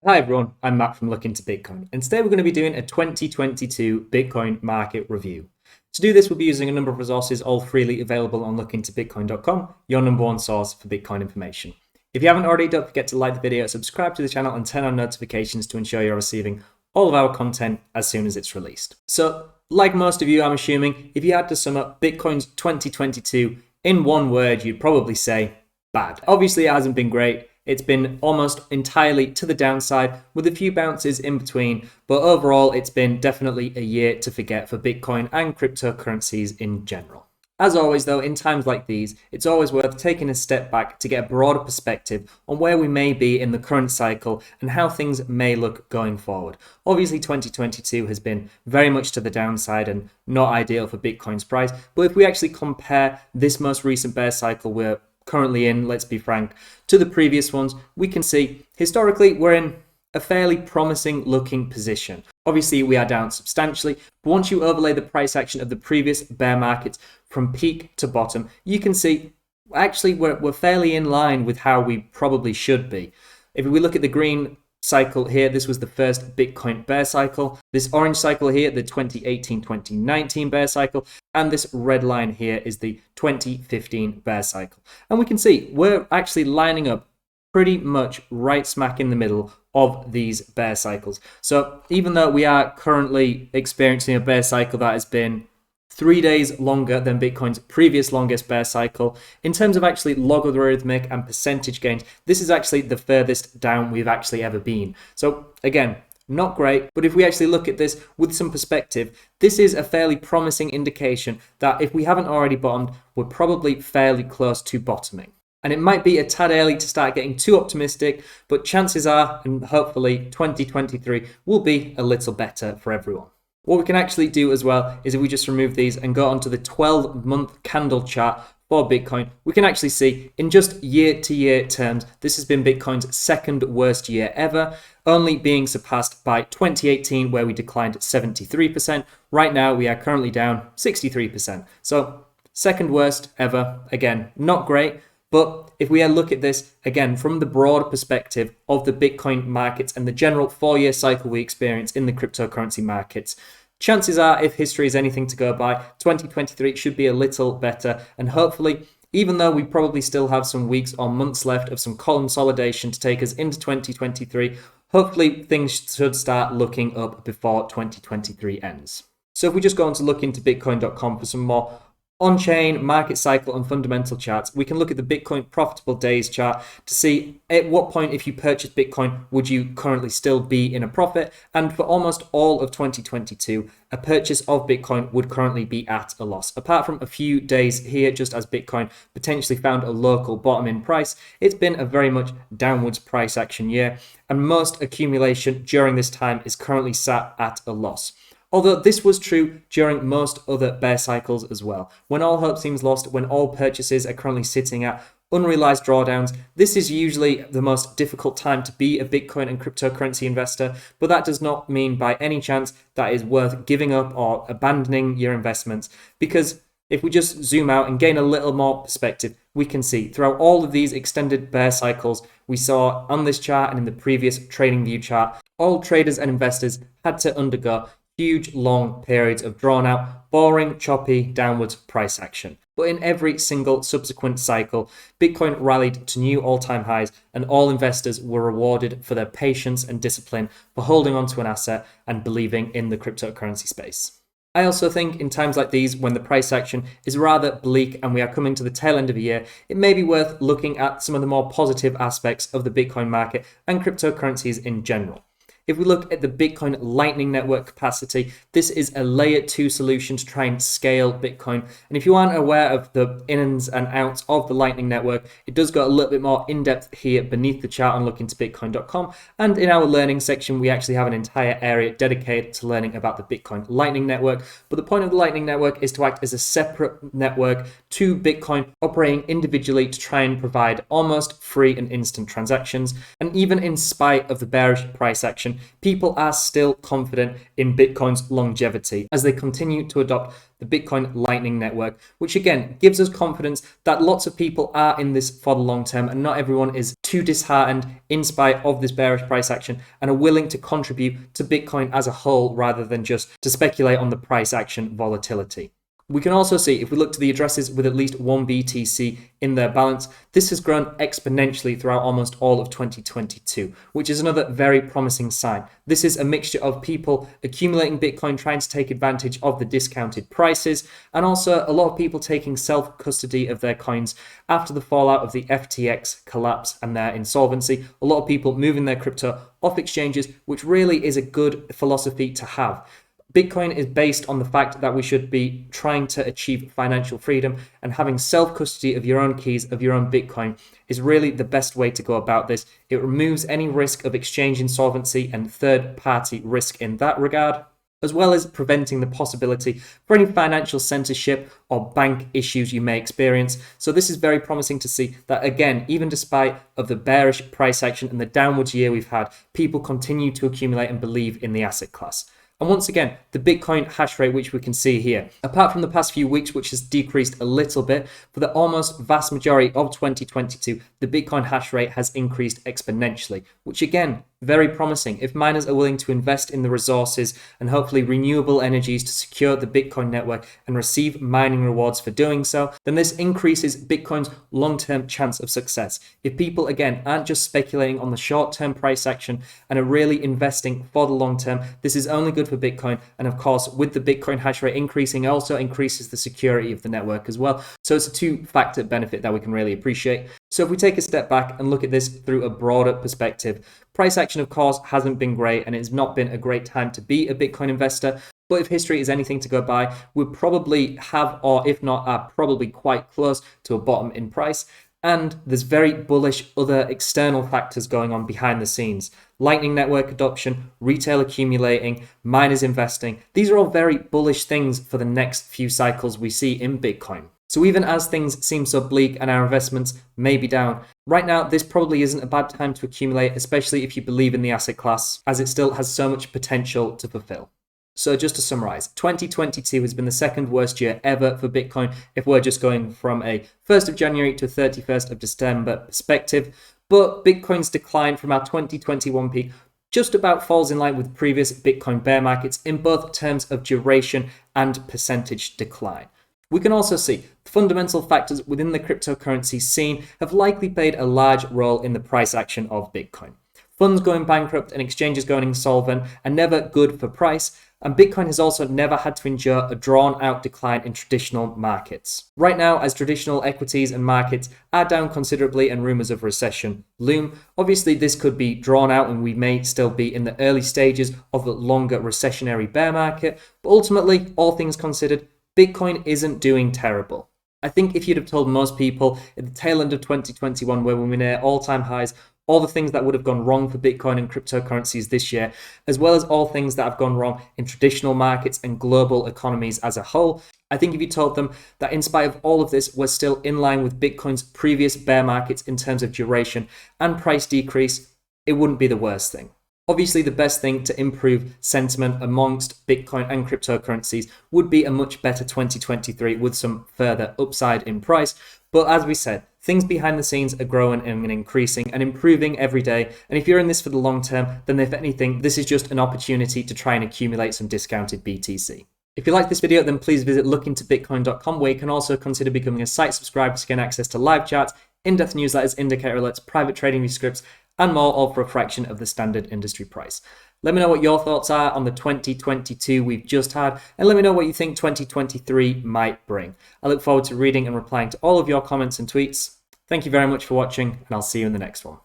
Hi everyone, I'm Matt from Look Into Bitcoin, and today we're going to be doing a 2022 Bitcoin market review. To do this, we'll be using a number of resources, all freely available on lookintobitcoin.com, your number one source for Bitcoin information. If you haven't already, don't forget to like the video, subscribe to the channel, and turn on notifications to ensure you're receiving all of our content as soon as it's released. So, like most of you, I'm assuming, if you had to sum up Bitcoin's 2022 in one word, you'd probably say bad. Obviously, it hasn't been great. It's been almost entirely to the downside with a few bounces in between, but overall it's been definitely a year to forget for Bitcoin and cryptocurrencies in general. As always though, in times like these, it's always worth taking a step back to get a broader perspective on where we may be in the current cycle and how things may look going forward. Obviously 2022 has been very much to the downside and not ideal for Bitcoin's price, but if we actually compare this most recent bear cycle we're currently in, let's be frank, to the previous ones, we can see historically we're in a fairly promising looking position. Obviously we are down substantially, but once you overlay the price action of the previous bear markets from peak to bottom, you can see actually we're fairly in line with how we probably should be. If we look at the green cycle here, this was the first Bitcoin bear cycle. This orange cycle here, the 2018-2019 bear cycle, and this red line here is the 2015 bear cycle. And we can see we're actually lining up pretty much right smack in the middle of these bear cycles. So even though we are currently experiencing a bear cycle that has been 3 days longer than Bitcoin's previous longest bear cycle, in terms of actually logarithmic and percentage gains, this is actually the furthest down we've actually ever been. So again, not great, but if we actually look at this with some perspective, this is a fairly promising indication that if we haven't already bottomed, we're probably fairly close to bottoming. And it might be a tad early to start getting too optimistic, but chances are, and hopefully 2023 will be a little better for everyone. What we can actually do as well is if we just remove these and go onto the 12-month candle chart for Bitcoin, we can actually see in just year-to-year terms, this has been Bitcoin's second worst year ever, only being surpassed by 2018 where we declined 73%. Right now, we are currently down 63%. So second worst ever. Again, not great. But if we look at this again from the broad perspective of the Bitcoin markets and the general 4-year cycle we experience in the cryptocurrency markets, chances are, if history is anything to go by, 2023 should be a little better. And hopefully, even though we probably still have some weeks or months left of some consolidation to take us into 2023, hopefully things should start looking up before 2023 ends. So if we just go on to lookintobitcoin.com for some more on-chain, market cycle, and fundamental charts, we can look at the Bitcoin profitable days chart to see at what point, if you purchase Bitcoin, would you currently still be in a profit. And for almost all of 2022, a purchase of Bitcoin would currently be at a loss. Apart from a few days here, just as Bitcoin potentially found a local bottom in price, it's been a very much downwards price action year, and most accumulation during this time is currently sat at a loss. Although this was true during most other bear cycles as well. When all hope seems lost, when all purchases are currently sitting at unrealized drawdowns, this is usually the most difficult time to be a Bitcoin and cryptocurrency investor, but that does not mean by any chance that is worth giving up or abandoning your investments, because if we just zoom out and gain a little more perspective, we can see throughout all of these extended bear cycles we saw on this chart and in the previous TradingView chart, all traders and investors had to undergo huge long periods of drawn out, boring, choppy, downwards price action. But in every single subsequent cycle, Bitcoin rallied to new all-time highs, and all investors were rewarded for their patience and discipline for holding onto an asset and believing in the cryptocurrency space. I also think in times like these, when the price action is rather bleak and we are coming to the tail end of a year, it may be worth looking at some of the more positive aspects of the Bitcoin market and cryptocurrencies in general. If we look at the Bitcoin Lightning Network capacity, this is a layer 2 solution to try and scale Bitcoin. And if you aren't aware of the ins and outs of the Lightning Network, it does go a little bit more in depth here beneath the chart on lookintobitcoin.com. And in our learning section, we actually have an entire area dedicated to learning about the Bitcoin Lightning Network. But the point of the Lightning Network is to act as a separate network to Bitcoin, operating individually to try and provide almost free and instant transactions. And even in spite of the bearish price action, mentioned, people are still confident in Bitcoin's longevity as they continue to adopt the Bitcoin Lightning Network, which again gives us confidence that lots of people are in this for the long term and not everyone is too disheartened in spite of this bearish price action and are willing to contribute to Bitcoin as a whole rather than just to speculate on the price action volatility. We can also see, if we look to the addresses with at least one BTC in their balance, this has grown exponentially throughout almost all of 2022, which is another very promising sign. This is a mixture of people accumulating Bitcoin, trying to take advantage of the discounted prices, and also a lot of people taking self-custody of their coins after the fallout of the FTX collapse and their insolvency. A lot of people moving their crypto off exchanges, which really is a good philosophy to have. Bitcoin is based on the fact that we should be trying to achieve financial freedom, and having self-custody of your own keys, of your own Bitcoin, is really the best way to go about this. It removes any risk of exchange insolvency and third-party risk in that regard, as well as preventing the possibility for any financial censorship or bank issues you may experience. So this is very promising to see that, again, even despite of the bearish price action and the downwards year we've had, people continue to accumulate and believe in the asset class. And once again, the Bitcoin hash rate, which we can see here, apart from the past few weeks, which has decreased a little bit, for the almost vast majority of 2022, the Bitcoin hash rate has increased exponentially, which again, very promising. If miners are willing to invest in the resources and hopefully renewable energies to secure the Bitcoin network and receive mining rewards for doing so, then this increases Bitcoin's long-term chance of success. If people, again, aren't just speculating on the short-term price action and are really investing for the long term, this is only good for Bitcoin. And of course, with the Bitcoin hash rate increasing, it also increases the security of the network as well. So it's a two-factor benefit that we can really appreciate. So if we take a step back and look at this through a broader perspective, price action, of course, hasn't been great, and it's not been a great time to be a Bitcoin investor. But if history is anything to go by, we probably have, or if not, are probably quite close to a bottom in price. And there's very bullish other external factors going on behind the scenes. Lightning Network adoption, retail accumulating, miners investing. These are all very bullish things for the next few cycles we see in Bitcoin. So even as things seem so bleak and our investments may be down, right now this probably isn't a bad time to accumulate, especially if you believe in the asset class, as it still has so much potential to fulfill. So just to summarize, 2022 has been the second worst year ever for Bitcoin if we're just going from a 1st of January to 31st of December perspective. But Bitcoin's decline from our 2021 peak just about falls in line with previous Bitcoin bear markets in both terms of duration and percentage decline. We can also see fundamental factors within the cryptocurrency scene have likely played a large role in the price action of Bitcoin. Funds going bankrupt and exchanges going insolvent are never good for price, and Bitcoin has also never had to endure a drawn-out decline in traditional markets. Right now, as traditional equities and markets are down considerably and rumors of recession loom, obviously this could be drawn out and we may still be in the early stages of a longer recessionary bear market, but ultimately, all things considered, Bitcoin isn't doing terrible. I think if you'd have told most people at the tail end of 2021, where we were near all-time highs, all the things that would have gone wrong for Bitcoin and cryptocurrencies this year, as well as all things that have gone wrong in traditional markets and global economies as a whole, I think if you told them that in spite of all of this, we're still in line with Bitcoin's previous bear markets in terms of duration and price decrease, it wouldn't be the worst thing. Obviously, the best thing to improve sentiment amongst Bitcoin and cryptocurrencies would be a much better 2023 with some further upside in price. But as we said, things behind the scenes are growing and increasing and improving every day. And if you're in this for the long term, then if anything, this is just an opportunity to try and accumulate some discounted BTC. If you like this video, then please visit lookintobitcoin.com, where you can also consider becoming a site subscriber to gain access to live charts, in-depth newsletters, indicator alerts, private TradingView scripts, and more, all for a fraction of the standard industry price. Let me know what your thoughts are on the 2022 we've just had, and let me know what you think 2023 might bring. I look forward to reading and replying to all of your comments and tweets. Thank you very much for watching, and I'll see you in the next one.